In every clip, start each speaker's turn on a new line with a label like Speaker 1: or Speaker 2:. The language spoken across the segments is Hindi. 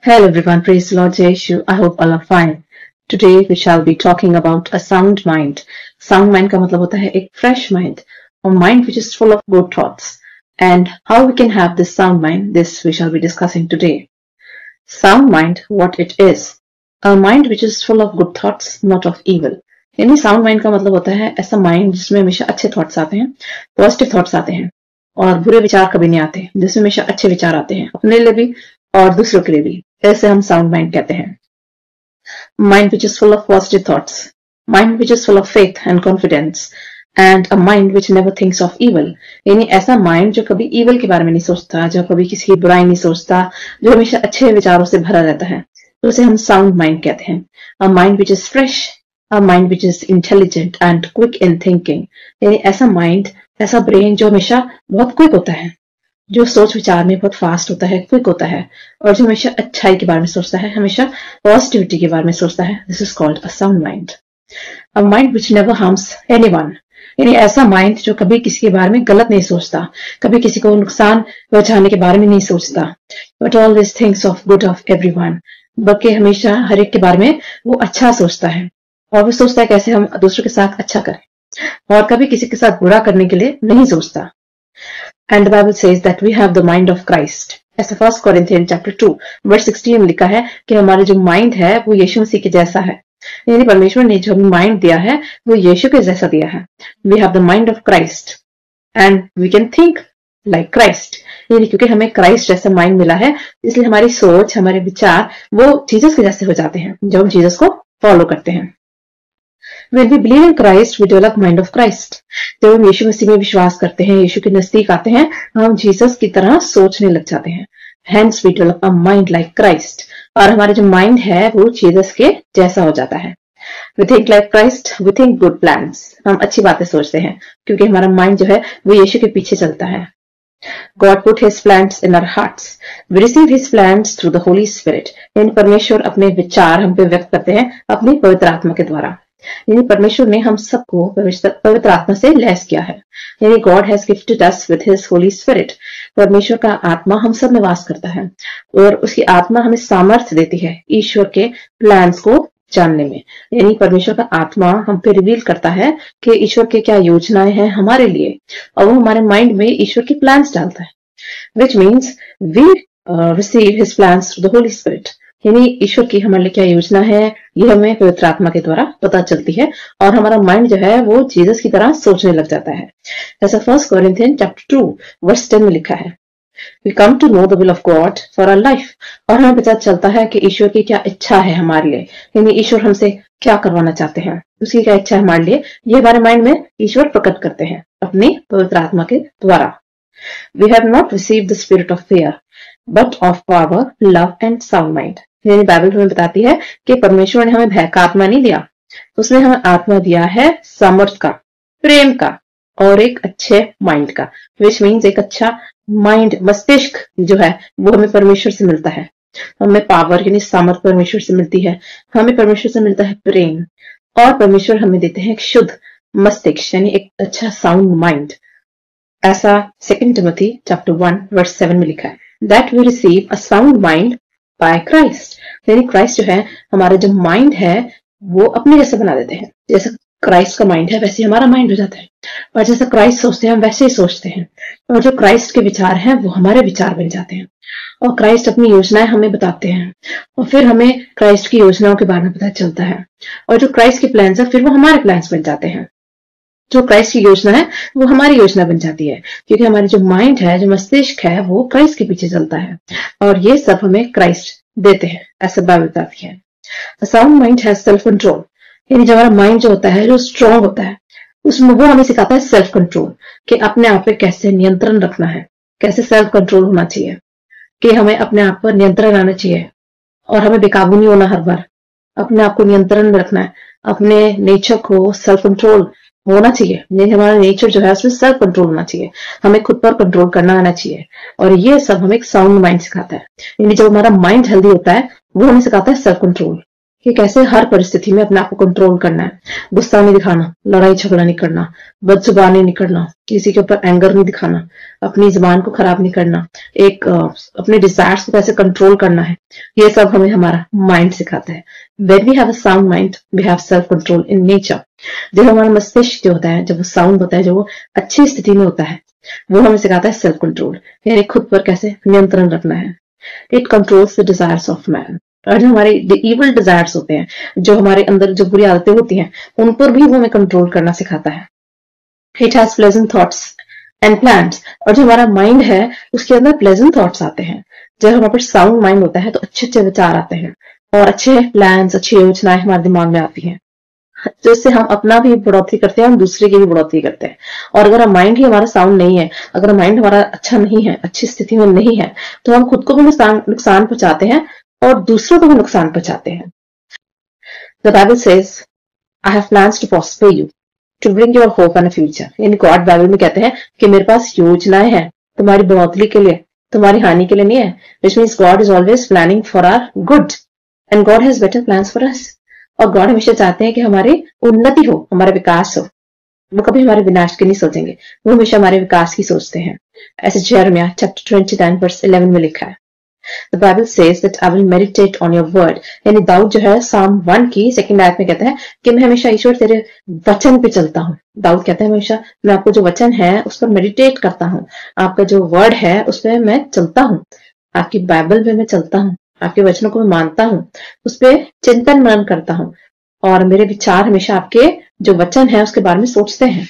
Speaker 1: Hello everyone, praise the Lord Jesus. I hope all are fine. Today we shall be talking about a sound mind. Sound mind का मतलब होता है एक fresh mind, a mind which is full of good thoughts. And how we can have this sound mind, this we shall be discussing today. Sound mind, what it is. A mind which is full of good thoughts, not of evil. यानी sound mind का मतलब होता है ऐसा mind जिसमें हमेशा अच्छे thoughts आते हैं, positive thoughts आते हैं और बुरे विचार कभी नहीं आते, जिसमें हमेशा अच्छे विचार आते हैं अपने लिए भी और दूसरों के लिए भी. ऐसे हम साउंड माइंड कहते हैं. Mind which is full of positive thoughts, mind which is full of faith and confidence, and a mind which never thinks of evil. यानी ऐसा माइंड जो कभी इवल के बारे में नहीं सोचता, जो कभी किसी की बुराई नहीं सोचता, जो हमेशा अच्छे विचारों से भरा रहता है, तो उसे हम साउंड माइंड कहते हैं. A mind which is fresh, a mind which is intelligent and quick in thinking. यानी ऐसा माइंड, ऐसा ब्रेन जो हमेशा बहुत क्विक होता है, जो सोच विचार में बहुत फास्ट होता है, क्विक होता है, और जो हमेशा अच्छाई के बारे में सोचता है, हमेशा पॉजिटिविटी के बारे में सोचता है. This is called a sound mind. A mind which never harms anyone. यानी ऐसा माइंड जो कभी किसी के बारे में गलत नहीं सोचता, कभी किसी को नुकसान पहुंचाने के बारे में नहीं सोचता, but always thinks of good of everyone. बल्कि हमेशा हर एक के बारे में वो अच्छा सोचता है, और वो सोचता है कैसे हम दूसरों के साथ अच्छा करें, और कभी किसी के साथ बुरा करने के लिए नहीं सोचता. And the Bible says that we have the mind of Christ. ऐसा 1 Corinthians chapter 2 verse 16 में लिखा है कि हमारा जो माइंड है वो यीशु मसीह के जैसा है. यानी परमेश्वर ने जो हमें माइंड दिया है वो यीशु के जैसा दिया है. We have the mind of Christ and we can think like Christ. यानी क्योंकि हमें क्राइस्ट जैसा माइंड मिला है, इसलिए हमारी सोच, हमारे विचार वो जीसस के जैसे हो जाते हैं जब हम जीसस को फॉलो करते हैं. When we believe in Christ, we develop mind of Christ. जब हम यीशु मसीह में विश्वास करते हैं, यीशु के नजदीक आते हैं, हम जीसस की तरह सोचने लग जाते हैं. Hence we develop a mind like Christ. और हमारा जो माइंड है वो जीसस के जैसा हो जाता है. We think like Christ, we think good plans. हम अच्छी बातें सोचते हैं क्योंकि हमारा माइंड जो है वो यीशु के पीछे चलता है. God put His plans in our hearts. We receive His plans through the Holy Spirit. यानी परमेश्वर अपने विचार हम पे व्यक्त करते हैं अपनी पवित्र आत्मा के द्वारा. यानी परमेश्वर ने हम सबको पवित्र आत्मा से लैस किया है. यानी God has gifted us with his Holi spirit. परमेश्वर का आत्मा हम सब में वास करता है और उसकी आत्मा हमें सामर्थ्य देती है ईश्वर के प्लान्स को जानने में. यानी परमेश्वर का आत्मा हम पे रिवील करता है कि ईश्वर के क्या योजनाएं हैं हमारे लिए, और वो हमारे माइंड में ईश्वर के प्लान्स डालता है. Which means we receive his plans through the holy spirit. यानी ईश्वर की हमारे लिए क्या योजना है ये हमें पवित्र आत्मा के द्वारा पता चलती है, और हमारा माइंड जो है वो जीसस की तरह सोचने लग जाता है. जैसा 1 Corinthians chapter 2 verse 10 में लिखा है, We come to know the will of God for our life. और हमें पता चलता है कि ईश्वर की क्या इच्छा है हमारे लिए, यानी ईश्वर हमसे क्या करवाना चाहते हैं, उसकी क्या इच्छा है हमारे लिए, ये हमारे माइंड में ईश्वर प्रकट करते हैं अपनी पवित्र आत्मा के द्वारा. We have not received the spirit of fear, but of power, love and sound mind. यानी बाइबल हमें बताती है कि परमेश्वर ने हमें भय का आत्मा नहीं दिया, उसने हमें आत्मा दिया है सामर्थ का, प्रेम का और एक अच्छे माइंड का. विच मीन्स एक अच्छा माइंड, मस्तिष्क जो है वो हमें परमेश्वर से मिलता है. हमें पावर यानी सामर्थ परमेश्वर से मिलती है, हमें परमेश्वर से मिलता है प्रेम, और परमेश्वर हमें देते हैं एक शुद्ध मस्तिष्क यानी एक अच्छा साउंड माइंड. ऐसा 2 Timothy chapter 1 verse 7 में लिखा है, That we receive a sound mind by Christ. यानी क्राइस्ट जो है हमारा जो माइंड है वो अपने जैसे बना देते हैं. जैसा क्राइस्ट का माइंड है वैसे हमारा माइंड हो जाता है, और जैसा क्राइस्ट सोचते हैं हम वैसे ही सोचते हैं, और जो क्राइस्ट के विचार हैं वो हमारे विचार बन जाते हैं, और क्राइस्ट अपनी योजनाएं हमें बताते हैं, और फिर हमें क्राइस्ट की योजनाओं के बारे में पता चलता है, और जो क्राइस्ट के प्लान्स है फिर वो हमारे प्लान्स बन जाते हैं. जो क्राइस्ट की योजना है वो हमारी योजना बन जाती है, क्योंकि हमारी जो माइंड है, जो मस्तिष्क है वो क्राइस्ट के पीछे चलता है, और ये सब हमें क्राइस्ट देते हैं, ऐसा बाइबल बताती है. Sound mind has self control. यानी जब हमारा माइंड जो होता है, जो स्ट्रांग होता है, उसमें वो हमें सिखाता है सेल्फ कंट्रोल, कि अपने आप पे कैसे नियंत्रण रखना है, कैसे सेल्फ कंट्रोल होना चाहिए, कि हमें अपने आप पर नियंत्रण आना चाहिए, और हमें बेकाबू नहीं होना. हर बार अपने आप को नियंत्रण में रखना है, अपने नेचर को सेल्फ कंट्रोल होना चाहिए. ये हमारा नेचर जो है उसमें सेल्फ कंट्रोल होना चाहिए, हमें खुद पर कंट्रोल करना आना चाहिए, और ये सब हमें एक साउंड माइंड सिखाता है. यानी जब हमारा माइंड हेल्दी होता है वो हमें सिखाता है सेल्फ कंट्रोल, कि कैसे हर परिस्थिति में अपने आप को कंट्रोल करना है, गुस्सा नहीं दिखाना, लड़ाई झगड़ा नहीं करना, बदजुबानी नहीं करना, किसी के ऊपर एंगर नहीं दिखाना, अपनी जुबान को खराब नहीं करना, अपने डिजायर्स को कैसे कंट्रोल करना है, ये सब हमें हमारा माइंड सिखाता है। When we have a sound mind we have self control in nature. जब हमारा मस्तिष्क जो होता है, जब वो साउंड होता है, जो वो अच्छी स्थिति में होता है, वो हमें सिखाता है सेल्फ कंट्रोल, यानी खुद पर कैसे नियंत्रण रखना है। It controls the desires of man. और जो हमारे इवल डिजायर्स होते हैं, जो हमारे अंदर जो बुरी आदतें होती हैं, उन पर भी वो हमें कंट्रोल करना सिखाता है। It has pleasant thoughts and plans. और जो हमारा माइंड है उसके अंदर प्लेजेंट थॉट्स आते हैं। जब हमारे पास साउंड माइंड होता है तो अच्छे अच्छे विचार आते हैं और अच्छे प्लान्स, अच्छी योजनाएं हमारे दिमाग में आती हैं, जिससे हम अपना भी बढ़ोतरी करते हैं और दूसरे की भी बढ़ोतरी करते हैं। और अगर माइंड ही हमारा साउंड नहीं है, अगर माइंड हमारा अच्छा नहीं है, अच्छी स्थिति में नहीं है, तो हम खुद को भी नुकसान पहुंचाते हैं और दूसरों को भी नुकसान पहुंचाते हैं। The Bible says, I have plans to prosper you, to bring your hope and future. यानी गॉड बाइबल में कहते हैं कि मेरे पास योजनाएं हैं तुम्हारी बढ़ोतरी के लिए, तुम्हारी हानि के लिए नहीं है। Which means God is always planning for our good and God has better plans for us. और गॉड हमेशा चाहते हैं कि हमारी उन्नति हो, हमारा विकास हो। वो कभी हमारे विनाश की नहीं सोचेंगे, वो हमेशा हमारे विकास की सोचते हैं। ऐसे यिर्मयाह चैप्टर 29 वर्स 11 में लिखा है, The Bible says that I will meditate on your word। यानी दाऊद जो है साम 1 की 2nd आयत में कहता है कि मैं हमेशा ईश्वर तेरे वचन पे चलता हूँ। दाऊद कहता है हमेशा मैं आपको जो वचन है उस पर मेडिटेट करता हूँ, आपका जो वर्ड है उस पर मैं चलता हूँ, आपकी बाइबल पे मैं चलता हूँ, आपके वचनों को मैं मानता हूँ, उस पर चिंतन मनन करता हूँ और मेरे विचार हमेशा आपके जो वचन है उसके बारे में सोचते हैं।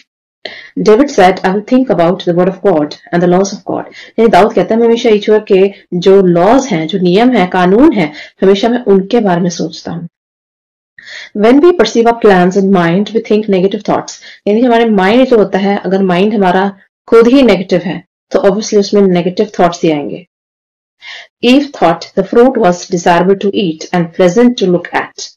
Speaker 1: David said, I will think about the word of God and the laws of God। यानी दाऊद कहता है मैं हमेशा ईश्वर के जो लॉज हैं, जो नियम है, कानून है, हमेशा मैं उनके बारे में सोचता हूँ। When we perceive our plans in mind, we think negative thoughts। यानी हमारे माइंड जो होता है, अगर माइंड हमारा खुद ही नेगेटिव है तो ऑब्वियसली उसमें नेगेटिव थॉट्स ही आएंगे। Eve thought the fruit was desirable to eat and pleasant to look at।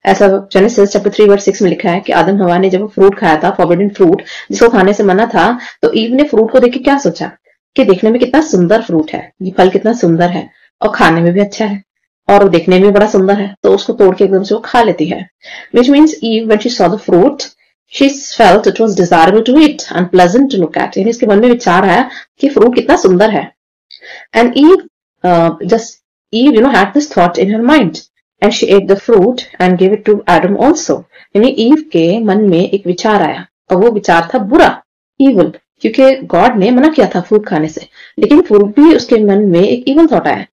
Speaker 1: ऐसा जेनेसिस चैप्टर 3 वर्स 6 में लिखा है कि आदम हवा ने जब फ्रूट खाया था, फॉरबिडन फ्रूट जिसको खाने से मना था, तो ईव ने फ्रूट को देख के क्या सोचा कि देखने में कितना सुंदर फ्रूट है, ये फल कितना सुंदर है और खाने में भी अच्छा है और देखने में भी बड़ा सुंदर है, तो उसको तोड़ के एकदम से वो खा लेती है। Which means Eve when she saw the fruit she felt it was desirable to eat and pleasant to look at. यानी इसके मन में विचार आया कि फ्रूट कितना सुंदर है। And ewe had this thought in her mind and she ate the fruit and gave it to Adam also। यानी ईव के मन में एक विचार आया और वो विचार था बुरा, evil, क्योंकि गॉड ने मना किया था फ्रूट खाने से, लेकिन फ्रूट भी उसके मन में एक evil थॉट आया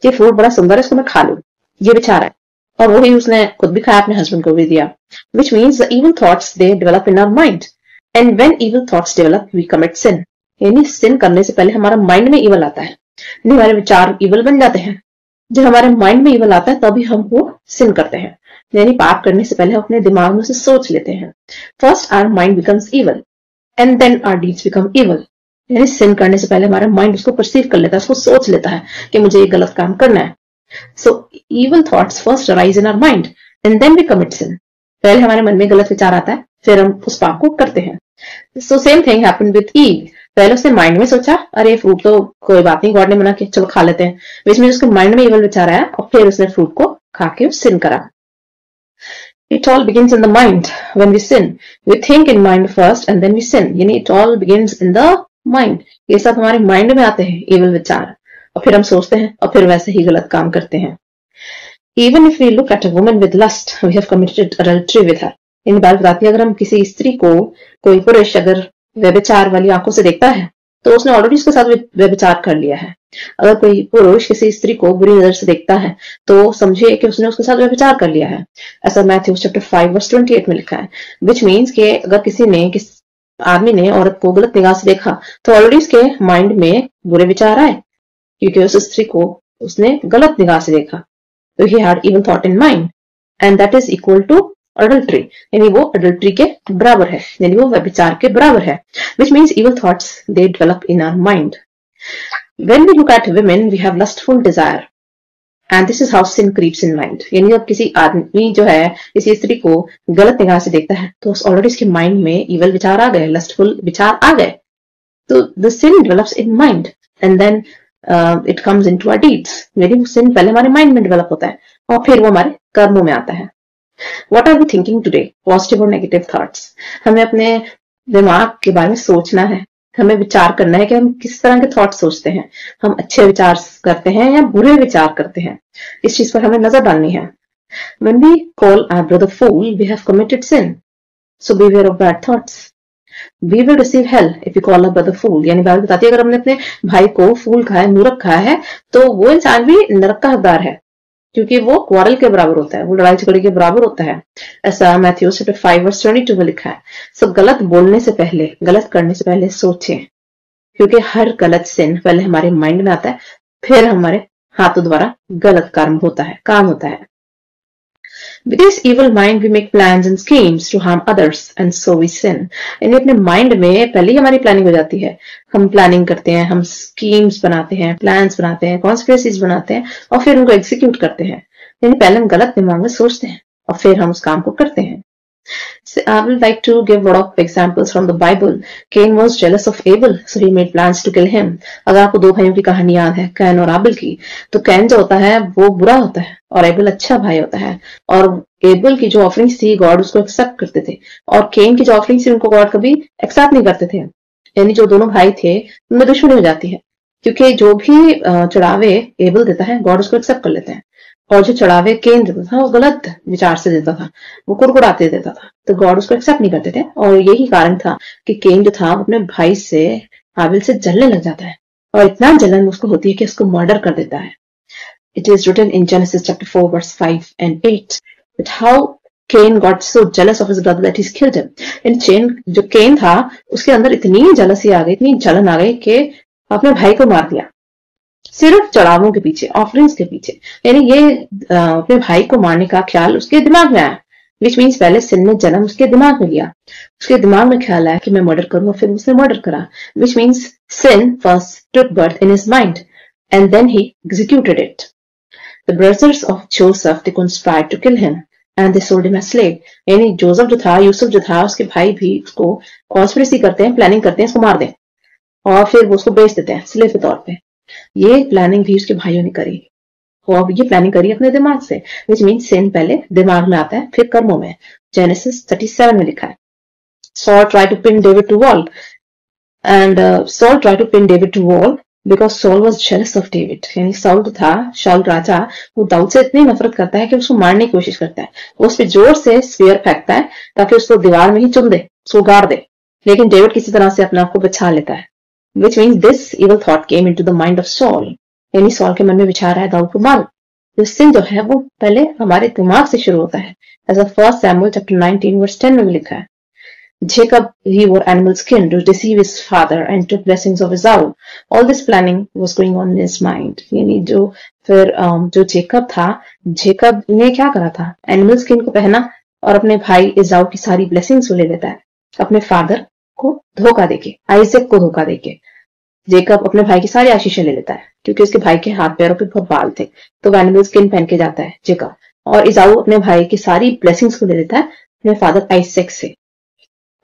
Speaker 1: कि फ्रूट बड़ा सुंदर है, इसको मैं खा लूं, ये विचार है और वही उसने खुद भी खाया, अपने हस्बैंड को भी दिया। Which means the evil thoughts they develop in our mind and when evil thoughts develop we commit sin। यानी sin करने से पहले हमारा माइंड में evil आता है, हमारे विचार evil बन जाते हैं। जब हमारे माइंड में इवल आता है तभी हम वो सिन करते हैं, यानी पाप करने से पहले हम अपने दिमाग में उसे सोच लेते हैं। First our mind becomes evil and then our deeds become evil. यानी सिन करने से पहले हमारा माइंड उसको परसीव कर लेता है, उसको सोच लेता है कि मुझे ये गलत काम करना है। So evil thoughts first arise in our mind and then we commit sin. पहले हमारे मन में गलत विचार आता है, फिर हम उस पाप को करते हैं। So same thing happened with Eve. पहले उसने माइंड में सोचा अरे फ्रूट तो कोई बात नहीं, गॉड ने मना किया, चलो खा लेते हैं। बीच में उसके माइंड में इवल विचार आया और फिर उसने फ्रूट को खा के सिन करा। It all begins in the mind when we sin. We think in mind first and then we sin. यानी it all begins in the mind. ये सब हमारे माइंड में आते हैं इवल विचार और फिर हम सोचते हैं और फिर वैसे ही गलत काम करते हैं। Even if we look at a woman with lust we have committed adultery with her. इन बात बताती है अगर हम किसी स्त्री को, कोई पुरुष अगर व्यभिचार वाली आंखों से देखता है तो उसने ऑलरेडी उसके साथ व्यभिचार कर लिया है। अगर कोई पुरुष किसी स्त्री को बुरी नजर से देखता है तो समझिए कि उसने उसके साथ व्यभिचार कर लिया है। ऐसा मैथ्यू चैप्टर 5 वर्स 28 में लिखा है। विच मीन्स कि अगर किस आदमी ने औरत को गलत निगाह से देखा तो ऑलरेडी उसके माइंड में बुरे विचार आए, क्योंकि उस स्त्री को उसने गलत निगाह से देखा। तो he had even thought in mind and that is equal to adultery. यानी वो अडल्ट्री के बराबर है, यानी वो व्यभिचार के बराबर है। Which means evil thoughts they develop in our mind. When we look at women we have lustful desire and this is how sin creeps in mind। यानी जब किसी आदमी जो है किसी स्त्री को गलत निगाह से देखता है तो ऑलरेडी उसके माइंड में evil विचार आ गए, लस्टफुल विचार आ गए, तो the sin develops in mind and then it comes into our deeds. यानी सिन पहले हमारे माइंड में डेवलप होता है और फिर वो हमारे कर्मों में आता है। What are we thinking today, positive और नेगेटिव थॉट्स। हमें अपने दिमाग के बारे में सोचना है, हमें विचार करना है कि हम किस तरह के थॉट सोचते हैं। हम अच्छे विचार करते हैं या बुरे विचार करते हैं, इस चीज पर हमें नजर डालनी है। When we call our brother fool, we have committed sin. So beware of bad thoughts. We will receive hell if we call our brother fool. यानी बाइबल बताती है अगर हमने अपने भाई को फूल कहा है, मूर्ख कहा है, तो वो इंसान भी नरक का हकदार है, क्योंकि वो क्वारल के बराबर होता है, वो लड़ाई झगड़े के बराबर होता है। ऐसा मैथ्यू चैप्टर 5:22 में लिखा है। सो गलत बोलने से पहले, गलत करने से पहले सोचें, क्योंकि हर गलत सिन पहले हमारे माइंड में आता है, फिर हमारे हाथों द्वारा गलत काम होता है। With this evil mind we make plans and schemes to harm others and so we sin. यानी अपने माइंड में पहले ही हमारी प्लानिंग हो जाती है, हम प्लानिंग करते हैं, हम स्कीम्स बनाते हैं, प्लान्स बनाते हैं, कॉन्स्पिरेसीज बनाते हैं और फिर उनको एग्जीक्यूट करते हैं। यानी पहले हम गलत दिमाग में सोचते हैं और फिर हम उस काम को करते हैं। So I would like to give a lot of examples from the Bible. Cain was jealous of Abel, so he made plans to kill him. अगर आपको दो भाइयों की कहानी याद है, कैन और आबिल की, तो कैन जो होता है वो बुरा होता है और एबल अच्छा भाई होता है। और एबल की जो ऑफरिंग्स थी गॉड उसको एक्सेप्ट करते थे, और केन की जो ऑफरिंग्स थी उनको गॉड कभी एक्सेप्ट नहीं करते थे। यानी जो दोनों भाई थे उनमें दुश्मनी हो जाती है, क्योंकि जो भी चढ़ावे एबल देता है गॉड उसको एक्सेप्ट कर लेते हैं, और जो चढ़ावे केन देता था वो गलत विचार से देता था, वो कुड़कुड़ाते देता था, तो गॉड उसको एक्सेप्ट नहीं करते थे। और यही कारण था कि केन जो था अपने भाई से, आबिल से जलने लग जाता है, और इतना जलन उसको होती है कि उसको मर्डर कर देता है। It is written in Genesis chapter 4 verse 5 and 8 that how Cain got so jealous of his brother that he killed him. And जो केन था उसके अंदर इतनी जलसी आ गई, इतनी जलन आ गई कि अपने भाई को मार दिया, सिर्फ चढ़ावों के पीछे, ऑफरिंग्स के पीछे। यानी ये अपने भाई को मारने का ख्याल उसके दिमाग में आया, विच मीन्स पहले सिन ने जन्म उसके दिमाग में लिया, उसके दिमाग में ख्याल आया कि मैं मर्डर करूंगा, फिर उसने मर्डर करा, which means sin first took birth in his mind and then he executed it. The brothers of Joseph, they conspired to kill him and they sold him as slave. यानी जोसेफ जो था, यूसुफ जो था, उसके भाई भी उसको कॉन्स्पिरेसी करते हैं, प्लानिंग करते हैं इसको मार दें, और फिर वो उसको बेच देते हैं स्लेव के तौर पे। ये प्लानिंग भी उसके भाइयों ने करी, और ये प्लानिंग करी अपने दिमाग से, विच मीन सिन पहले दिमाग में आता है फिर कर्मों में। जेनेसिस 37 में लिखा है, Saul tried to pin David to wall and Saul tried to pin David to wall because Saul was jealous of David. यानी साउल जो था, शाऊल राजा, वो दाऊद से इतनी नफरत करता है कि उसको मारने की कोशिश करता है, वो उस पर जोर से स्पीयर फेंकता है ताकि उसको दीवार में ही चुन दे, उसको गाड़ दे, लेकिन डेविड किसी तरह से अपने आप को बचा लेता है। Which means this evil thought came into the mind of Saul. यानी सॉल के मन में विचार आया दाऊद को मारो। तो सिन जो है वो पहले हमारे दिमाग से शुरू होता है। ऐसा 1 Samuel chapter 19 verse 10 में लिखा है, Jacob he wore animal skin to deceive his father and took blessings of Esau. All this planning was going on in his mind. यानी जो जेकब था, जेकब ने क्या करा था, एनिमल स्किन को पहना और अपने भाई इसाऊ की सारी ब्लेसिंग्स को ले लेता है, अपने फादर को धोखा देके, आइजक को धोखा देके। जेकब अपने भाई की सारी आशीषें ले लेता है, क्योंकि उसके भाई के हाथ पैरों पे बहुत बाल थे, तो वो एनिमल स्किन पहन के जाता है जेकब, और इसाऊ अपने भाई की सारी ब्लेसिंग्स को ले लेता है अपने फादर आइजक से।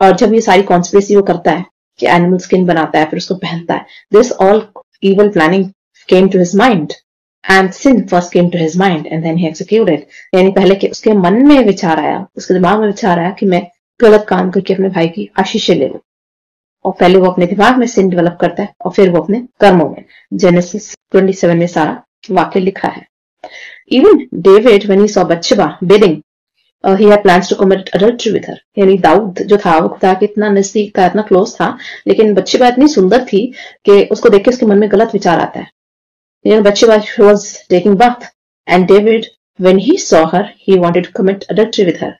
Speaker 1: और जब ये सारी कॉन्स्पिरेसी वो करता है कि एनिमल स्किन बनाता है फिर उसको पहनता है, this all evil planning came to his mind and sin first came to his mind and then he executed. यानी पहले कि उसके मन में विचार आया, उसके दिमाग में विचार आया कि मैं गलत काम करके अपने भाई की आशीषें ले लूं, और पहले वो अपने दिमाग में सिन डेवलप करता है और फिर वो अपने कर्मों में। जेनेसिस 27 में सारा वाक्य लिखा है। Even David when he saw Bathsheba bathing, he had plans to commit adultery with her. यानी दाऊद जो था वो खुदा के इतना नजदीक था, इतना क्लोज था, लेकिन बत्शेबा इतनी सुंदर थी कि उसको देख के उसके मन में गलत विचार आता है। You know, Bathsheba was taking bath and David when he saw her he wanted to commit adultery with her.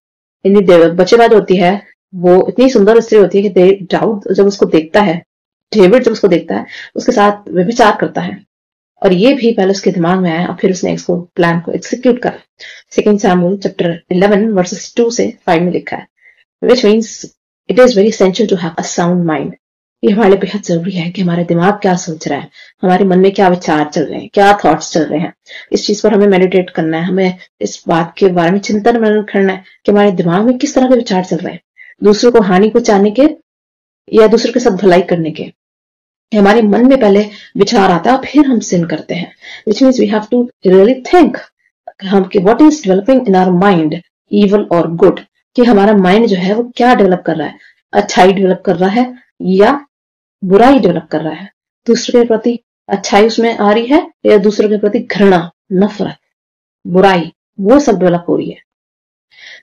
Speaker 1: यानी बत्शेबा जो होती है वो इतनी सुंदर स्त्री होती है कि दाऊद जब उसको देखता है, डेविड जब उसको देखता है, उसके साथ व्यभिचार करता है, और ये भी पहले उसके दिमाग में आया और फिर उसने इसको प्लान को एग्जीक्यूट करा। 2 Samuel chapter 11 verses 2 से 5 में लिखा है, which means it is very essential to have a sound mind. ये हमारे लिए बेहद जरूरी है कि हमारे दिमाग क्या सोच रहा है, हमारे मन में क्या विचार चल रहे हैं, क्या थॉट्स चल रहे हैं। इस चीज पर हमें मेडिटेट करना है, हमें इस बात के बारे में चिंतन मनन करना है कि हमारे दिमाग में किस तरह के विचार चल रहे हैं, दूसरों को हानि पहुंचाने के या दूसरों के साथ भलाई करने के। हमारे मन में पहले विचार आता है, फिर हम सिन करते हैं, which means we have to really think हम कि what is developing in our mind, evil और गुड, कि हमारा माइंड जो है वो क्या डेवलप कर रहा है, अच्छाई डेवलप कर रहा है या बुराई डेवलप कर रहा है, दूसरे के प्रति अच्छाई उसमें आ रही है या दूसरे के प्रति घृणा, नफरत, बुराई, वो सब डेवलप हो रही है।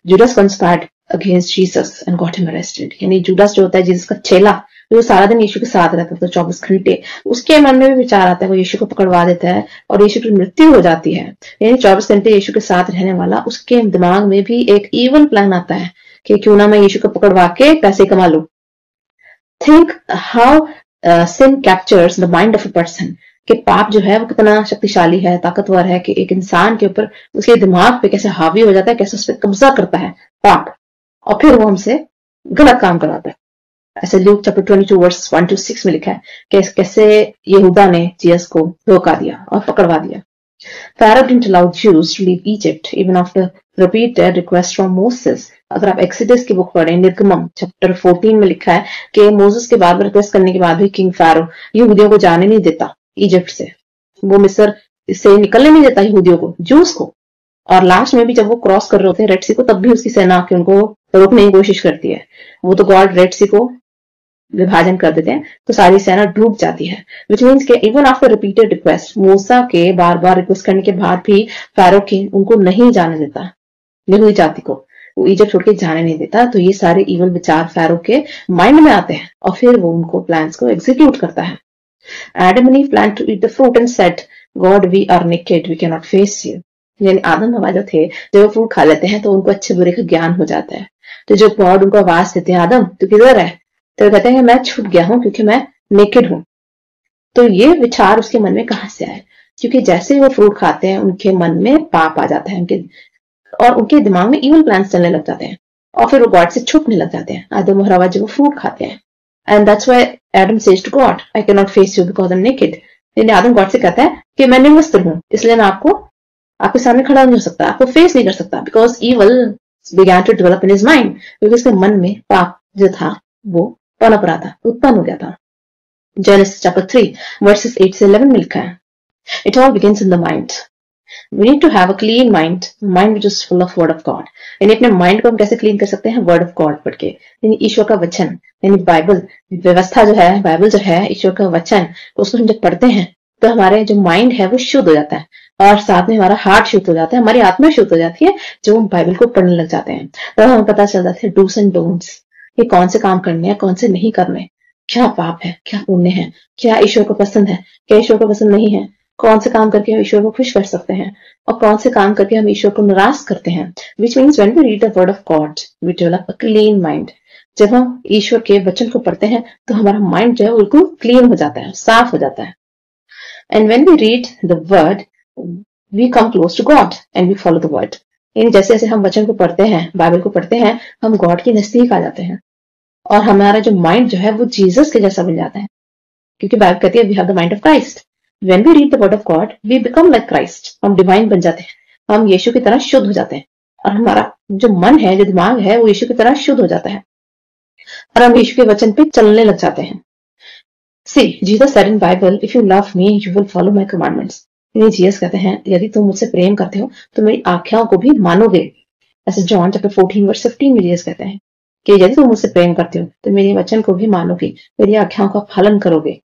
Speaker 1: Judas conspired against Jesus and got him arrested, यानी जुडास जो होता है जीसस का चेला, जो सारा दिन यीशु के साथ रहता था 24 घंटे, उसके मन में भी विचार आता है, वो यीशु को पकड़वा देता है और यीशु की मृत्यु हो जाती है। यानी 24 घंटे यीशु के साथ रहने वाला, उसके दिमाग में भी एक इवल प्लान आता है कि क्यों ना मैं यीशु को पकड़वा के पैसे कमा लूं। Think how sin captures the mind of a person, कि पाप जो है वो कितना शक्तिशाली है, ताकतवर है, कि एक इंसान के ऊपर, उसके दिमाग पे कैसे हावी हो जाता है, कैसे उस पर कब्जा करता है पाप, और फिर वो हमसे गलत काम कराता है। ऐसे ल्यूक चैप्टर 22 वर्स 1 to 6 में लिखा है कि कैसे यहूदा ने जीसस को धोखा दिया और पकड़वा दिया। Pharaoh didn't allow Jews to leave Egypt even after repeated requests from Moses. अगर आप एक्सीडस की बुक पढ़ें, निर्गमम चैप्टर 14 में लिखा है कि मोसेस के बार रिक्वेस्ट करने के बाद भी किंग फैरो यहूदियों को जाने नहीं देता इजिप्ट से, वो मिस्र से निकलने नहीं देता यहूदियों को, जूस को। और लास्ट में भी जब वो क्रॉस कर रहे होते हैं रेड सी को, तब भी उसकी सेना आके उनको रोकने की कोशिश करती है। वो तो गॉड रेड सी को विभाजन कर देते हैं तो सारी सेना डूब जाती है, विच मीन्स के इवन आफ्टर रिपीटेड रिक्वेस्ट, मूसा के बार बार रिक्वेस्ट करने के बाद भी फैरो किंग उनको नहीं जाने देता, यहूदी जाति को वो इजिप्ट छोड़ के जाने नहीं देता। तो ये सारे इवल विचार फैरो के माइंड में आते हैं और फिर वो उनको प्लान्स को एग्जीक्यूट करता है। Adam and Eve planned to eat the fruit and said, God, we are naked, we cannot face you. यानी आदम हवा जो थे, जब वो फ्रूट खा लेते हैं तो उनको अच्छे बुरे का ज्ञान हो जाता है। तो जब गॉड उनको आवाज देते हैं, आदम तू किधर है, तो कहते हैं मैं छुप गया हूं क्योंकि मैं नेकेड हूं। तो ये विचार उसके मन में कहां से आए, क्योंकि जैसे वो फ्रूट खाते हैं उनके मन में पाप आ जाता है उनके, और उनके दिमाग में इवल प्लान्स चलने लग जाते हैं और फिर वो गॉड से छुपने लग जाते हैं, आदम और हवा जब वो फ्रूट खाते हैं। And that's why Adam says to God, I cannot face you because I'm naked. यानी आदम गॉड से कहता है कि मैं निर्वस्त्र हूं, इसलिए मैं आपके सामने खड़ा नहीं हो सकता, आपको फेस नहीं कर सकता, because evil began to develop in his mind, क्योंकि उसके मन में पाप जो था वो पनप रहा था, उत्पन्न हो गया था। Genesis chapter 3 verses 8 से 11 में लिखा है, It all begins in the mind. We need to have a clean mind which is full of word of God. यानी अपने माइंड को हम कैसे क्लीन कर सकते हैं, वर्ड ऑफ गॉड पढ़ के, यानी ईश्वर का वचन, यानी बाइबल व्यवस्था जो है, बाइबल जो है ईश्वर का वचन, उसको हम जब पढ़ते हैं तो हमारे जो माइंड है वो शुद्ध हो जाता है और साथ में हमारा हार्ट शुद्ध हो जाता है, हमारी आत्मा शुद्ध हो जाती है। जो हम बाइबल को पढ़ने लग जाते हैं तो हमें पता चल जाता है डूस एंड डोंट्स, ये कौन से काम करने हैं, कौन से नहीं करने, क्या पाप है, क्या पुण्य है, क्या ईश्वर को पसंद है, क्या ईश्वर को पसंद नहीं है, कौन से काम करके हम ईश्वर को खुश कर सकते हैं और कौन से काम करके हम ईश्वर को नाराज करते हैं। Which means when we read the word of God we develop a clean mind. जब हम ईश्वर के वचन को पढ़ते हैं तो हमारा माइंड जो है बिल्कुल क्लीन हो जाता है, साफ हो जाता है। And when we read the word we come close to God and we follow the word. यानी जैसे जैसे हम वचन को पढ़ते हैं, बाइबल को पढ़ते हैं, हम गॉड के नजदीक आ जाते हैं और हमारा जो माइंड जो है वो जीसस के जैसा बन जाता है, क्योंकि बाइबल कहती है we have the mind of Christ. When we read the word of God, we become like Christ. हम डिवाइन बन जाते हैं, हम यीशु की तरह शुद्ध हो जाते हैं और हमारा जो मन है, जो दिमाग है, वो यीशु की तरह शुद्ध हो जाता है और हम यीशु के वचन पे चलने लग जाते हैं। See, Jesus said in Bible, if you love me, you will follow my commandments. यानी जीसस कहते हैं यदि तुम मुझसे प्रेम करते हो तो मेरी आज्ञाओं को भी मानोगे। ऐसे जॉन चैप्टर 14 वर्स 15 में जीसस कहते हैं कि यदि तुम मुझसे प्रेम करते हो तो मेरे वचन को भी मानोगे, मेरी आज्ञाओं का पालन करोगे।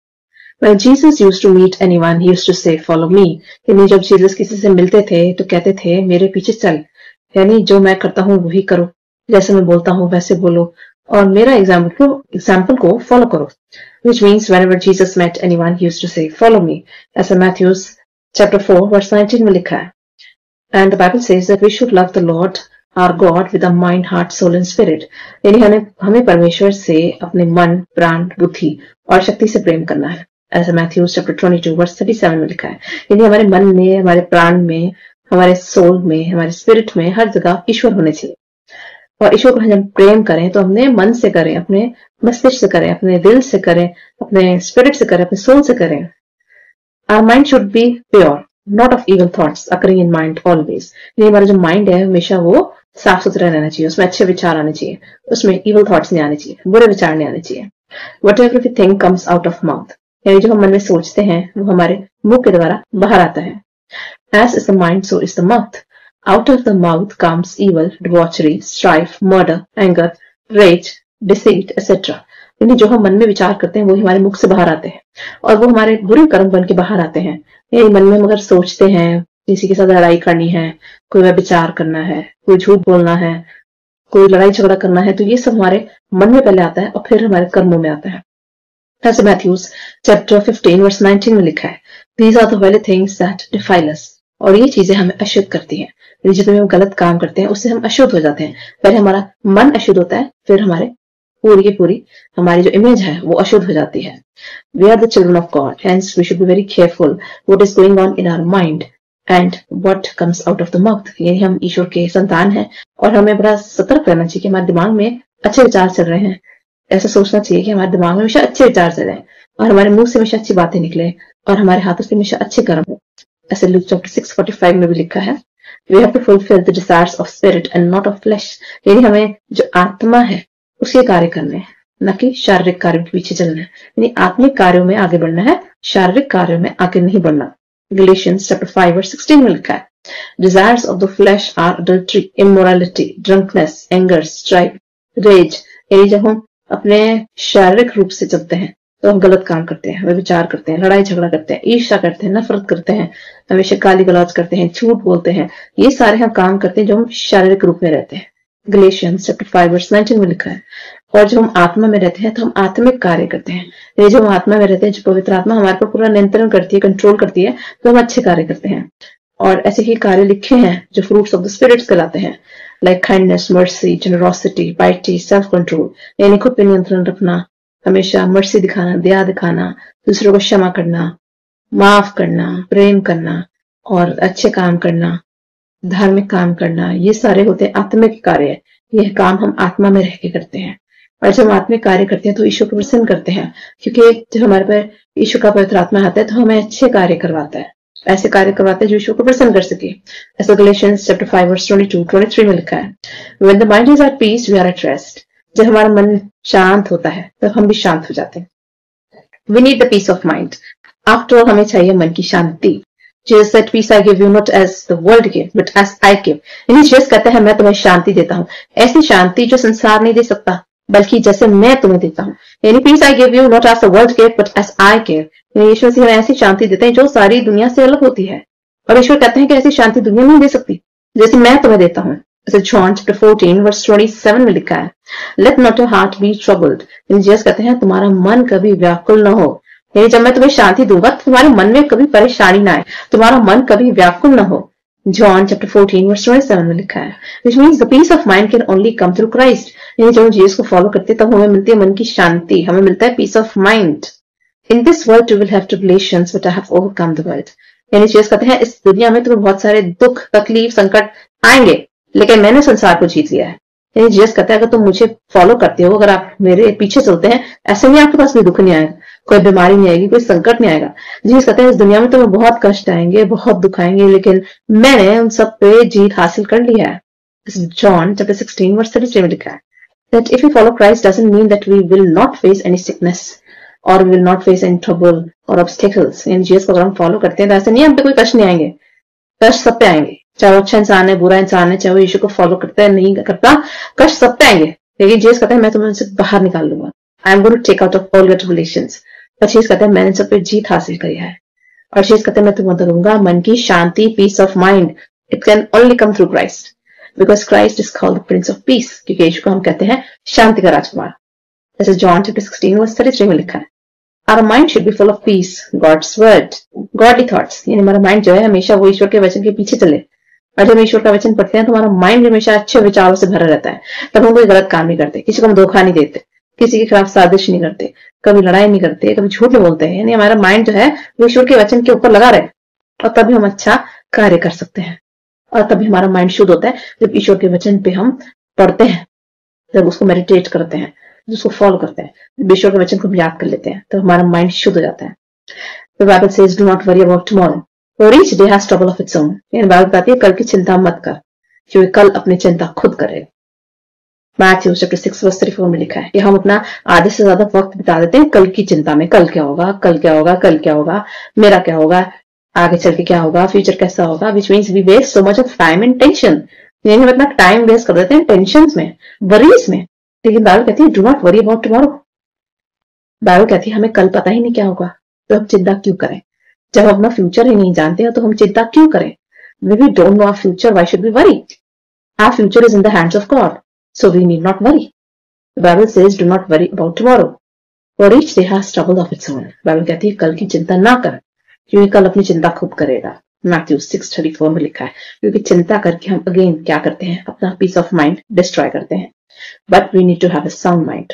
Speaker 1: When Jesus used to meet anyone, he used to say, "Follow me." यानी जब जीसस किसी से मिलते थे तो कहते थे मेरे पीछे चल, यानी जो मैं करता हूँ वही करो, जैसे मैं बोलता हूँ वैसे बोलो और मेरा एग्जाम्पल को फॉलो करो। Which means whenever Jesus met anyone, he used to say, "Follow me." ऐसा Matthew chapter 4 verse 19 में लिखा है। And the Bible says that we should love the Lord our God with our mind, heart, soul and spirit. यानी हमें परमेश्वर से अपने मन, प्राण, बुद्धि और शक्ति से प्रेम करना है। ऐसा मैथ्यू चैप्टर 22 वर्स 37 में लिखा है। यानी हमारे मन में, हमारे प्राण में, हमारे सोल में, हमारे स्पिरिट में, हर जगह ईश्वर होने चाहिए। और ईश्वर को हम प्रेम करें तो अपने मन से करें, अपने मस्तिष्क से करें, अपने दिल से करें, अपने स्पिरिट से करें, अपने सोल से करें। Our mind should be pure, not of evil thoughts occurring in mind always. यानी हमारा जो माइंड है हमेशा वो साफ सुथरा रहना चाहिए, उसमें अच्छे विचार आने चाहिए, उसमें इवल थॉट्स नहीं आने चाहिए, बुरे विचार नहीं आने चाहिए। Whatever we think comes out of mouth. यानी जो हम मन में सोचते हैं वो हमारे मुंह के द्वारा बाहर आता है। As is the mind, so is the mouth. Out of the mouth comes evil, debauchery, strife, murder, anger, rage, deceit, etc. यानी जो हम मन में विचार करते हैं वो हमारे मुख से बाहर आते हैं और वो हमारे बुरे कर्म बन के बाहर आते हैं। यानी मन में अगर सोचते हैं किसी के साथ लड़ाई करनी है, कोई व्यभिचार करना है, कोई झूठ बोलना है, कोई लड़ाई झगड़ा करना है, तो ये सब हमारे मन में पहले आता है और फिर हमारे कर्मों में आता है। ऐसे मैथ्यूज चैप्टर 15 वर्स 19 में लिखा है, These are the very things that defile us. और ये चीजें हमें अशुद्ध करती हैं। जितने हम गलत काम करते हैं उससे हम अशुद्ध हो जाते हैं। पहले हमारा मन अशुद्ध होता है, फिर हमारे पूरी की पूरी हमारी जो इमेज है वो अशुद्ध हो जाती है। We are the children of God, hence we should be very careful what is going on in our mind and what comes out of the mouth. यानी हम ईश्वर के संतान हैं और हमें बड़ा सतर्क रहना चाहिए कि हमारे दिमाग में अच्छे विचार चल रहे हैं। ऐसा सोचना चाहिए कि हमारे दिमाग में हमेशा अच्छे विचार चले और हमारे मुंह से हमेशा अच्छी बातें निकले और हमारे हाथों से हमेशा अच्छे कर्म हो। ऐसे लूक चैप्टर 6:45 में भी लिखा है, We have to fulfill the desires of spirit and not of flesh. यानी हमें जो आत्मा है उसके कार्य करने हैं, न कि शारीरिक कार्यों के पीछे चलना है। यानी आत्मिक कार्यों में आगे बढ़ना है, शारीरिक कार्यों में आगे नहीं बढ़ना। Galatians chapter 5:16 में लिखा है, Desires of the flesh are adultery, immorality, drunkenness, anger, strife, rage. यानी जब हम अपने शारीरिक रूप से चलते हैं तो हम गलत काम करते हैं, व्यभिचार करते हैं, लड़ाई झगड़ा करते हैं, ईर्ष्या करते हैं, नफरत करते हैं, हमेशा गाली गलौज करते हैं, झूठ बोलते हैं। ये सारे हम काम करते हैं जो हम शारीरिक रूप में रहते हैं। Galatians chapter 5 verse 19 में लिखा है, और जब हम आत्मा में रहते हैं तो हम आत्मिक कार्य करते हैं। ये जो हम आत्मा में रहते हैं, जो पवित्र आत्मा हमारे पर पूरा नियंत्रण करती है, कंट्रोल करती है, तो हम अच्छे कार्य करते हैं। और ऐसे ही कार्य लिखे हैं जो फ्रूट्स ऑफ द स्पिरिट्स कहलाते हैं, like kindness, mercy, generosity, पाइटी, self control. यानी खुद पे नियंत्रण रखना, हमेशा मर्सी दिखाना, दया दिखाना, दूसरों को क्षमा करना, माफ करना, प्रेम करना और अच्छे काम करना, धार्मिक काम करना। ये सारे होते हैं आत्मिक कार्य। यह काम हम आत्मा में रह के करते हैं और जब हम आत्मिक कार्य करते हैं तो ईश्वर को प्रसन्न करते हैं, क्योंकि जब हमारे पर ईश्वर का पवित्र आत्मा आता है तो हमें अच्छे कार्य करवाता है, ऐसे कार्य करवाते हैं जो ईश्वर को प्रसन्न कर सके। ऐसा Galatians chapter 5 verse 22-23 में लिखा है, When the mind is at peace, we are at rest. जब हमारा मन शांत होता है तब हम भी शांत हो जाते हैं। We need the peace of mind. After all, हमें चाहिए मन की शांति। Jesus said, Peace I give you not as the world give, but as I give. यानी Jesus कहते हैं मैं तुम्हें शांति देता हूँ, ऐसी शांति जो संसार नहीं दे सकता, बल्कि जैसे मैं तुम्हें देता हूँ। यानी Peace I give you not as the world give, but as I give. यानी ईश्वर से हमें ऐसी शांति देते हैं जो सारी दुनिया से अलग होती है, और ईश्वर कहते हैं कि ऐसी शांति दुनिया नहीं दे सकती जैसे मैं तुम्हें देता हूँ। जैसे John chapter 14 verse 27 में लिखा है, Let not your heart be troubled. यानी जीसस कहते हैं तुम्हारा मन कभी व्याकुल न हो। यानी जब मैं तुम्हें शांति दूंगा तो तुम्हारे मन में कभी परेशानी ना आए, तुम्हारा मन कभी व्याकुल न हो। John chapter 14 verse 27 में लिखा है, which means the peace of mind can only come through Christ. यानी जब हम जीसस को फॉलो करते हैं तब हमें मिलती है मन की शांति, हमें मिलता है peace of mind. In this world you will have tribulations, but I have overcome the world. यानी जीसस कहते हैं इस दुनिया में तुम्हें बहुत सारे दुख, तकलीफ, संकट आएंगे, लेकिन मैंने संसार को जीत लिया है। यानी जीसस कहता है अगर तुम मुझे फॉलो करते हो, अगर आप मेरे पीछे चलते हैं, ऐसे नहीं आपके पास कोई दुख नहीं आएगा, कोई बीमारी नहीं आएगी, कोई संकट नहीं आएगा। जीसस कहते हैं इस दुनिया में तुम्हें बहुत कष्ट आएंगे, बहुत दुख आएंगे, लेकिन मैंने उन सब पे जीत हासिल कर लिया है। John chapter 16 verse 33 में लिखा है that if we follow Christ doesn't mean that we will not face any sickness or we will not face any trouble or obstacles. यानी जीसस को अगर हम फॉलो करते हैं तो ऐसे नहीं हम पे कोई कष्ट नहीं आएंगे, कष्ट सब पे आएंगे, चाहे वो अच्छा इंसान है, बुरा इंसान है, चाहे वो यीशु को फॉलो करता है, नहीं करता, कष्ट सब पे आएंगे। लेकिन जीसस कहता है मैं तुम्हें उनसे बाहर निकाल लूंगा, I am going to take out of all your tribulations. और जीसस कहता है मैंने सब पे जीत हासिल करी है। और जीसस कहता है मैं तुम्हें दूंगा मन की शांति, peace of mind. It can only come through Christ, because Christ is called the prince of peace, क्योंकि यीशु को हम कहते हैं शांति का राजकुमार। जैसे जॉन चैप्टर 16 वर्स 33 में लिखा है, Our mind should be full of peace, God's word, godly thoughts. यानी हमारा माइंड जो है हमेशा वो ईश्वर के वचन के पीछे चले, और जब ईश्वर का वचन पढ़ते हैं तो हमारा माइंड हमेशा अच्छे विचारों से भरा रहता है। तब हम कोई गलत काम नहीं करते, किसी को हम धोखा नहीं देते, किसी के खिलाफ साजिश नहीं करते, कभी लड़ाई नहीं करते, कभी झूठ नहीं बोलते हैं। यानी हमारा माइंड जो है वो ईश्वर के वचन के ऊपर लगा रहे, और तभी हम अच्छा कार्य कर सकते हैं। और तभी हमारा माइंड शुद्ध होता है जब ईश्वर के वचन पे हम पढ़ते हैं, जब उसको मेडिटेट करते हैं, उसको फॉलो करते हैं, ईश्वर के वचन को भी याद कर लेते हैं, तो हमारा माइंड शुद्ध हो जाता है। The Bible says, "Do not worry about tomorrow, for each day has trouble of its own." यानी बाइबल बताती है कल की चिंता मत कर, क्योंकि कल अपनी चिंता खुद करे। मैथ्यू चैप्टर 6 वर्स 34 में लिखा है कि हम अपना आधे से ज्यादा वक्त बिता देते हैं कल की चिंता में, कल क्या होगा, कल क्या होगा, कल क्या होगा, मेरा क्या होगा, आगे चल के क्या होगा, फ्यूचर कैसा होगा, which means we waste so much of time and tension. यानी हम अपना टाइम वेस्ट कर देते हैं टेंशन में, वरीज में। लेकिन बाइबल कहती है do not worry about tomorrow. Bible कहती है हमें कल पता ही नहीं क्या होगा, तो हम चिंता क्यों करें। जब हम अपना फ्यूचर ही नहीं जानते हैं तो हम चिंता क्यों करें। When we don't know our future, why should we worry? Our future is in the hands of God, so we need not worry. The Bible says, do not worry about tomorrow, for each day has trouble of its own. Bible कहती है कल की चिंता ना कर, क्योंकि कल अपनी चिंता खुद करेगा। मैथ्यू 6:34 में लिखा है, क्योंकि चिंता करके हम अगेन क्या करते हैं, अपना पीस ऑफ माइंड डिस्ट्रॉय करते हैं। But we need to have a sound mind.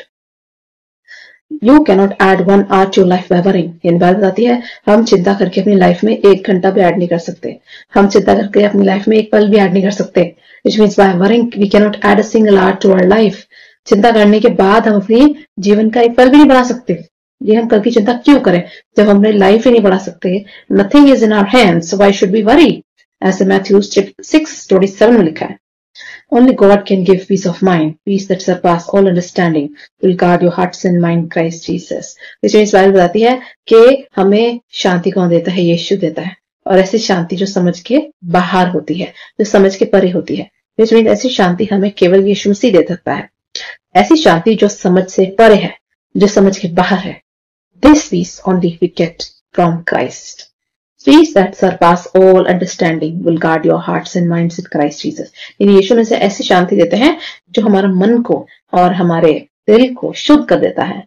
Speaker 1: You cannot add 1 hour to life by worrying. यानी बात बताती है हम चिंता करके अपनी लाइफ में 1 घंटा भी ऐड नहीं कर सकते, हम चिंता करके अपनी लाइफ में 1 पल भी ऐड नहीं कर सकते। Which means by worrying we cannot add a single hour to our life. चिंता करने के बाद हम अपनी जीवन का 1 पल भी नहीं बढ़ा सकते। ये हम कल की चिंता क्यों करें जब हम अपनी लाइफ ही नहीं बढ़ा सकते। Nothing is in our hands, why should we worry, ऐसे मैथ्यू 6:27 में लिखा है। Only God can give peace of mind, peace that surpass all understanding, will guard your hearts and mind, Christ Jesus. Which means Bible बताती है कि हमें शांति कौन देता है, यीशु देता है। और ऐसी शांति जो समझ के बाहर होती है, जो समझ के परे होती है। Which means ऐसी शांति हमें केवल यीशु मसीह दे सकता है। ऐसी शांति जो समझ से परे है, जो समझ के बाहर है। This peace only we get from Christ. Peace that surpass all understanding will guard your hearts and minds in Christ Jesus. यानी यीशु में से ऐसी शांति देते हैं जो हमारा मन को और हमारे दिल को शुद्ध कर देता है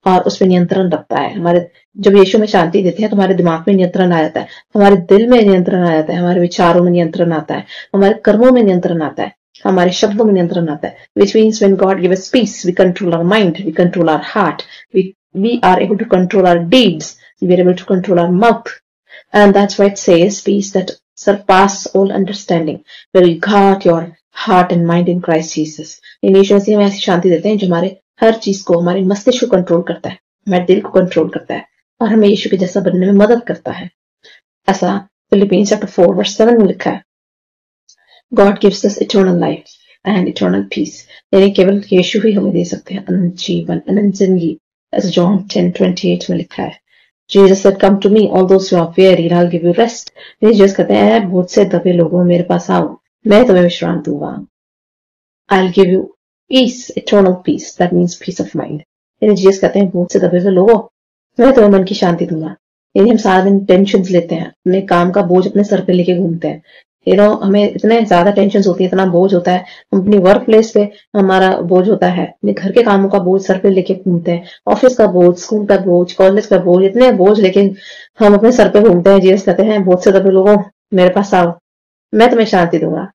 Speaker 1: और उस पर नियंत्रण रखता है। हमारे जब यीशु में शांति देते हैं तो हमारे दिमाग में नियंत्रण आ जाता है, हमारे दिल में नियंत्रण आ जाता है, हमारे विचारों में नियंत्रण आता है, हमारे कर्मों में नियंत्रण आता है, हमारे शब्दों में नियंत्रण आता है। Which means when God gives us peace, we control our mind, we control our heart, we are able to control our deeds, we are able to control our mouth. And that's why it says, peace that surpass all understanding will guard your heart and mind in Christ Jesus. इन यीशु मसीह हमें ऐसी शांति देते हैं जो हमारे हर चीज को, हमारे मस्तिष्क को कंट्रोल करता है, हमारे दिल को कंट्रोल करता है और हमें यीशु के जैसा बनने में मदद करता है। ऐसा फिलिपियंस चैप्टर 4:7 में लिखा है, God gives us eternal life and eternal peace. यानी केवल यीशु ही हमें दे सकते हैं अनंत जीवन, अनंत जिंदगी। ऐसा जॉन 10:28 में लिखा है। Jesus said, come to me, all those who are weary, and I'll give you rest. Jesus कहते हैं बहुत से दबे लोगों मेरे पास आओ, मैं तुम्हें विश्राम दूंगा। I'll give you peace, eternal peace. That means peace of mind. यानी जीसस कहते हैं बहुत से दबे हुए लोगों, मैं तुम्हें मन की शांति दूंगा। यानी हम सारा दिन टेंशन लेते हैं, अपने काम का बोझ अपने सर पे लेके घूमते हैं। हमें इतने ज्यादा टेंशन होती है, इतना बोझ होता है, हम अपनी वर्क प्लेस पे हमारा बोझ होता है, अपने घर के कामों का बोझ सर पे लेके घूमते हैं, ऑफिस का बोझ, स्कूल का बोझ, कॉलेज का बोझ, इतने बोझ लेके हम अपने सर पे घूमते हैं। जीसस कहते हैं बहुत से दबे लोगों मेरे पास आओ, मैं तुम्हें शांति दूंगा।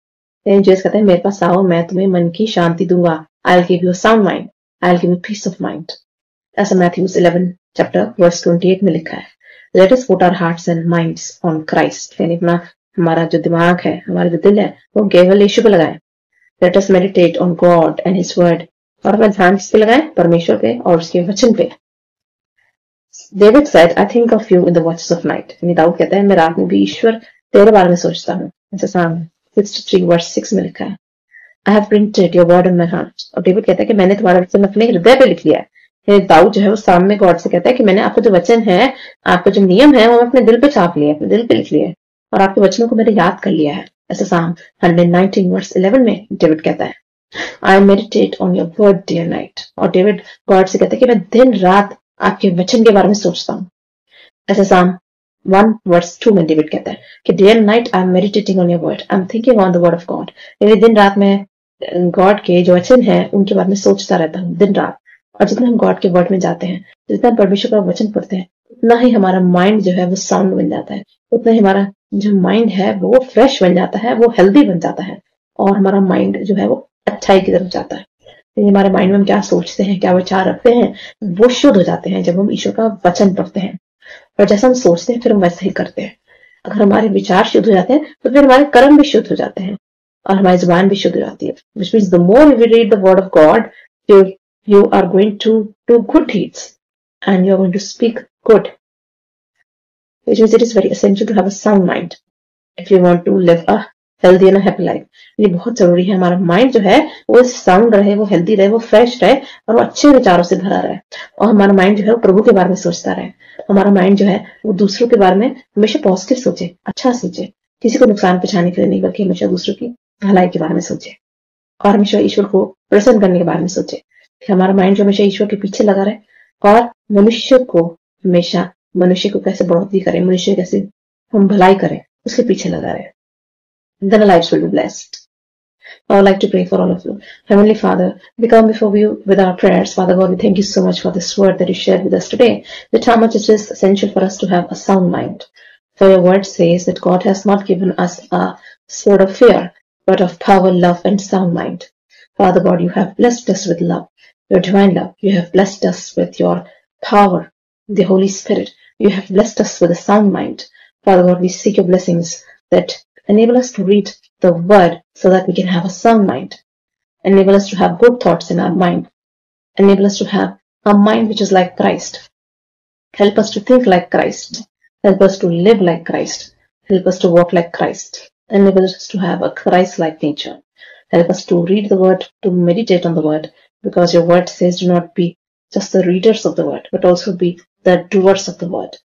Speaker 1: जीसस कहते हैं मेरे पास आओ, मैं तुम्हें मन की शांति दूंगा। I will give you sound mind, I will give you peace of mind. ऐसा मैथ्यू 11 चैप्टर वर्स 28 में लिखा है। Let us put our hearts and minds on Christ. यानी अपना हमारा जो दिमाग है, हमारा जो दिल है, वो केवल यीशु पे लगाए। Let us meditate on God and his word. और अपना ध्यान किस पे लगाए, परमेश्वर पे और उसके वचन पे। David said, I think of you in the watches of night. दाऊद कहता है मैं रात में भी ईश्वर तेरे बारे में सोचता हूँ। ऐसा साम 63:6 में लिखा है। I have printed your word in my heart. और डेविड कहता है कि मैंने तुम्हारा वचन अपने हृदय पे लिख लिया है। दाऊद जो है वो सामने गॉड से कहता है कि मैंने आपका जो वचन है, आपका जो नियम है, वो अपने दिल पे छाप लिया है, अपने दिल पे लिख लिया है और आपके वचनों को मैंने याद कर लिया है। ऐसा साम 119:11 में डेविड कहता है, I meditate on your word day and night. और डेविड गॉड से कहता है कि मैं दिन रात आपके वचन के बारे में सोचता हूँ। ऐसा साम 1:2 में डेविड कहता है कि day and night I am meditating on your word, I am thinking on the word of God. यानी दिन रात में गॉड के जो वचन है उनके बारे में सोचता रहता हूँ दिन रात। और जितना हम गॉड के वर्ड में जाते हैं, जितना परमेश्वर का वचन पढ़ते हैं, उतना ही हमारा माइंड जो है वो साउंड बन जाता है, उतना ही हमारा जो माइंड है वो फ्रेश बन जाता है, वो हेल्दी बन जाता है और हमारा माइंड जो है वो अच्छाई की तरफ जाता है। तो हमारे माइंड में हम क्या सोचते हैं, क्या विचार रखते हैं, वो शुद्ध हो जाते हैं जब हम ईश्वर का वचन पढ़ते हैं। और जैसा हम सोचते हैं फिर हम वैसे ही करते हैं। अगर हमारे विचार शुद्ध हो जाते हैं तो फिर हमारे कर्म भी शुद्ध हो जाते हैं और हमारी जुबान भी शुद्ध हो जाती है। Which means the more we read the word of God, you are going to do good deeds and you are going to speak good. Which means it is very essential to have a sound mind if you want to live a healthy and happy life. ये बहुत जरूरी है, हमारा माइंड जो है वो साउंड रहे, वो हेल्दी रहे, वो फ्रेश रहे और वो अच्छे विचारों से भरा रहे, और हमारा माइंड जो है वो प्रभु के बारे में सोचता रहे। हमारा माइंड जो है वो दूसरों के बारे में हमेशा पॉजिटिव सोचे, अच्छा सोचे, किसी को नुकसान पहुंचाने के लिए नहीं, बल्कि हमेशा दूसरों की भलाई के बारे में सोचे और हमेशा ईश्वर को प्रसन्न करने के बारे में सोचे। हमारा माइंड जो हमेशा ईश्वर के पीछे लगा रहे और मनुष्य को हमेशा, मनुष्य को कैसे बढ़ोतरी करें, मनुष्य कैसे हम भलाई करें, उसके पीछे लगा रहे। Then our lives will be blessed. I would like to pray for all of you. Heavenly Father, we come before you with our prayers. Father God, we thank you so much for this word that you shared with us today, that how much it is essential for us to have a sound mind. For your word says that God has not given us a spirit of fear, but of power, love, and sound mind. Father God, you have blessed us with love, your divine love. You have blessed us with your power, the Holy Spirit. You have blessed us with a sound mind. Father God, we seek your blessings that enable us to read the word so that we can have a sound mind. Enable us to have good thoughts in our mind. Enable us to have a mind which is like Christ. Help us to think like Christ. Help us to live like Christ. Help us to walk like Christ. Enable us to have a Christ-like nature. Help us to read the word, to meditate on the word, because your word says do not be just the readers of the word, but also be the doers of the word.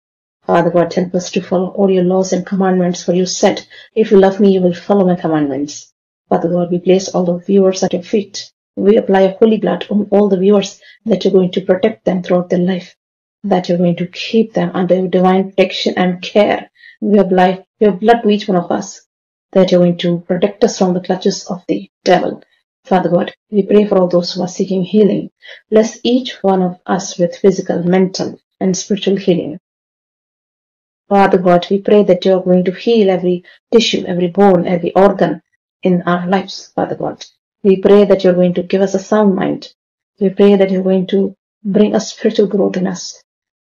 Speaker 1: Father God, help us to follow all your laws and commandments, for you said, if you love me, you will follow my commandments. Father God, we place all the viewers at your feet. We apply a holy blood on all the viewers, that you're going to protect them throughout their life, that you're going to keep them under your divine protection and care. We apply your blood to each one of us, that you're going to protect us from the clutches of the devil. Father God, we pray for all those who are seeking healing. Bless each one of us with physical, mental, and spiritual healing. Father God, we pray that you're going to heal every tissue, every bone, every organ in our lives, Father God. We pray that you're going to give us a sound mind. We pray that you're going to bring a spiritual growth in us.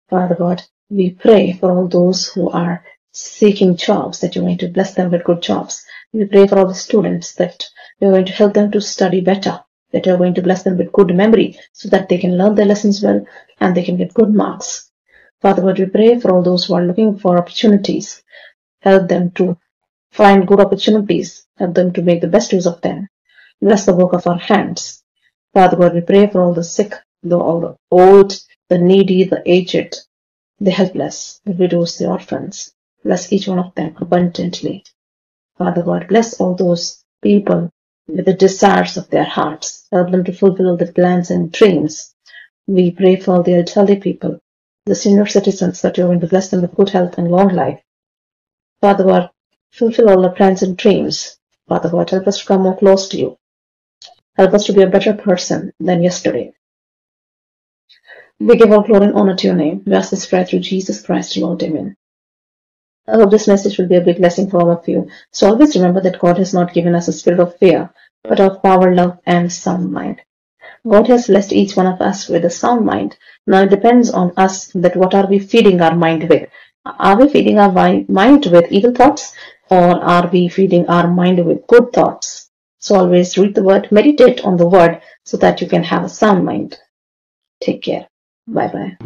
Speaker 1: Father God, we pray for all those who are seeking jobs, that you're going to bless them with good jobs. We pray for all the students, that you're going to help them to study better, that you're going to bless them with good memory so that they can learn their lessons well and they can get good marks. Father God, we pray for all those who are looking for opportunities. Help them to find good opportunities. Help them to make the best use of them. Bless the work of our hands. Father God, we pray for all the sick, all the old, the needy, the aged, the helpless, the widows, the orphans. Bless each one of them abundantly. Father God, bless all those people with the desires of their hearts. Help them to fulfill all the plans and dreams. We pray for all the elderly people, the senior citizens, that you're going to bless them with good health and long life. Father God, fulfill all our plans and dreams. Father God, help us to come more close to you. Help us to be a better person than yesterday. We give all glory and honor to your name. We ask this prayer through Jesus Christ, Lord. Amen. I hope this message will be a big blessing for all of you. So always remember that God has not given us a spirit of fear, but of power, love, and sound mind. God has blessed each one of us with a sound mind. Now it depends on us that what are we feeding our mind with. Are we feeding our mind with evil thoughts, or are we feeding our mind with good thoughts? So always read the word, meditate on the word, so that you can have a sound mind. Take care. Bye-bye.